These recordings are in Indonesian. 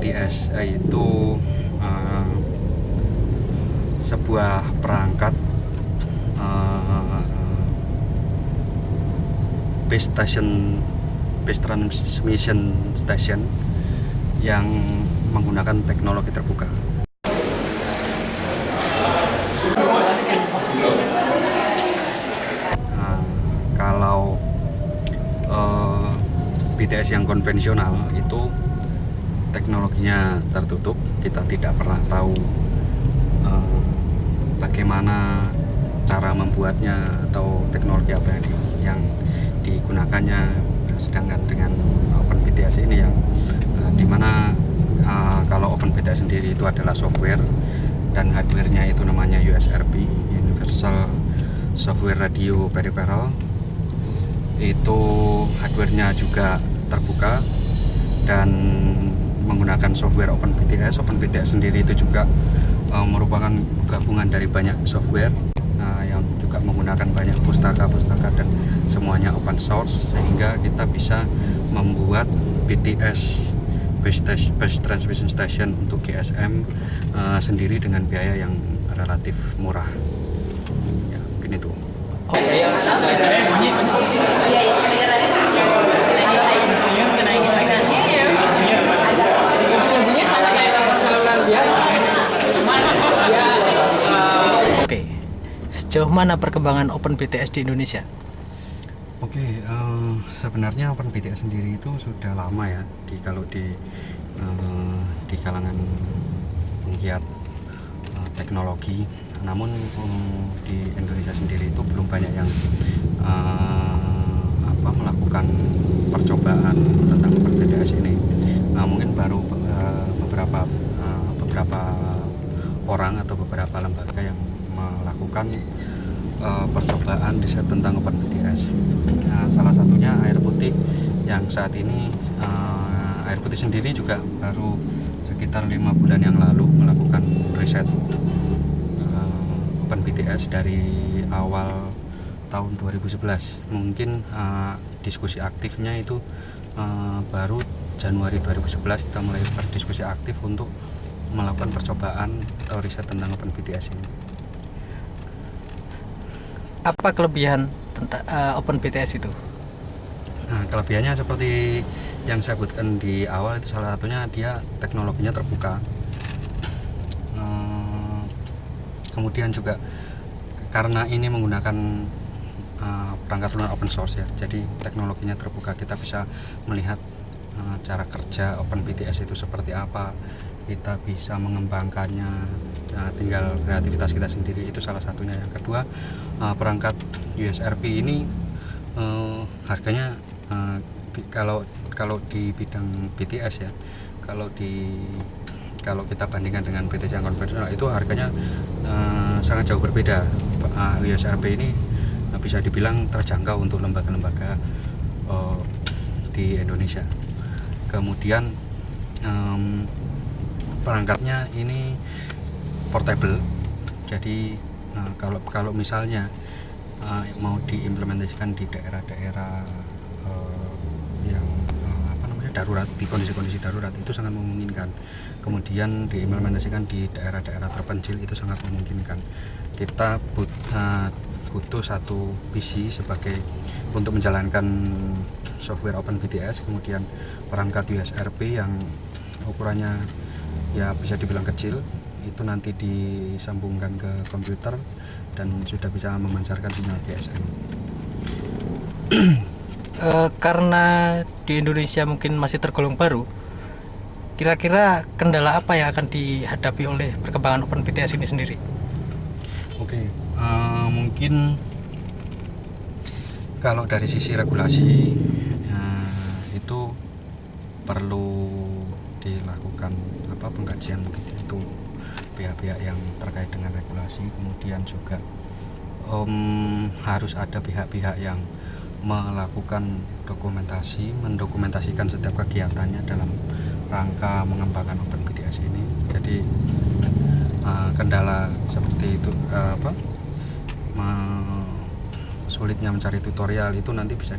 BTS, yaitu sebuah perangkat base transmission station yang menggunakan teknologi terbuka. Kalau BTS yang konvensional itu teknologinya tertutup, kita tidak pernah tahu bagaimana cara membuatnya atau teknologi apa yang digunakannya. Sedangkan dengan Open BTS ini yang dimana kalau Open BTS sendiri itu adalah software dan hardware-nya itu namanya USRP, Universal Software Radio Peripheral. Itu hardware-nya juga terbuka dan menggunakan software Open BTS. Open BTS sendiri itu juga merupakan gabungan dari banyak software yang juga menggunakan banyak pustaka dan semuanya open source, sehingga kita bisa membuat BTS Base Transmission Station untuk GSM sendiri dengan biaya yang relatif murah. Ya, mungkin itu. Oke, sejauh mana perkembangan Open BTS di Indonesia? Oke, sebenarnya Open BTS sendiri itu sudah lama ya, kalau di kalangan penggiat teknologi. Namun di Indonesia sendiri itu belum banyak yang melakukan percobaan tentang Open BTS ini. Mungkin baru beberapa orang atau beberapa lembaga yang melakukan percobaan riset tentang Open BTS. Salah satunya Air Putih, yang saat ini Air Putih sendiri juga baru sekitar 5 bulan yang lalu melakukan riset Open BTS dari awal tahun 2011. Mungkin diskusi aktifnya itu baru Januari 2011 kita mulai berdiskusi aktif untuk melakukan percobaan atau riset tentang Open BTS ini. Apa kelebihan tentang Open BTS itu? Nah, kelebihannya seperti yang saya sebutkan di awal, itu salah satunya dia teknologinya terbuka. Kemudian juga karena ini menggunakan perangkat lunak open source ya, jadi teknologinya terbuka, kita bisa melihat cara kerja Open BTS itu seperti apa, kita bisa mengembangkannya, tinggal kreativitas kita sendiri. Itu salah satunya. Yang kedua, perangkat USRP ini harganya kalau di bidang BTS ya, kalau kita bandingkan dengan BTS yang konvensional, itu harganya sangat jauh berbeda. USRP ini bisa dibilang terjangkau untuk lembaga-lembaga di Indonesia. Kemudian perangkatnya ini portable, jadi kalau misalnya mau diimplementasikan di daerah-daerah yang darurat, di kondisi-kondisi darurat, itu sangat memungkinkan. Kemudian diimplementasikan di daerah-daerah terpencil, itu sangat memungkinkan. Kita butuh satu PC untuk menjalankan software Open BTS, kemudian perangkat USRP yang ukurannya ya bisa dibilang kecil, itu nanti disambungkan ke komputer dan sudah bisa memancarkan sinyal GSM. Karena di Indonesia mungkin masih tergolong baru, kira-kira kendala apa yang akan dihadapi oleh perkembangan Open BTS ini sendiri? Oke, mungkin kalau dari sisi regulasi itu perlu dilakukan pengkajian, mungkin itu pihak-pihak yang terkait dengan regulasi. Kemudian juga harus ada pihak-pihak yang melakukan mendokumentasikan setiap kegiatannya dalam rangka mengembangkan Open BTS ini. Jadi kendala seperti itu, sulitnya mencari tutorial itu nanti bisa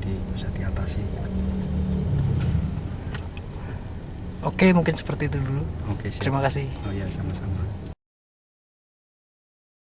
diatasi. Oke, mungkin seperti itu dulu. Oke, siap. Terima kasih. Oh ya, sama-sama.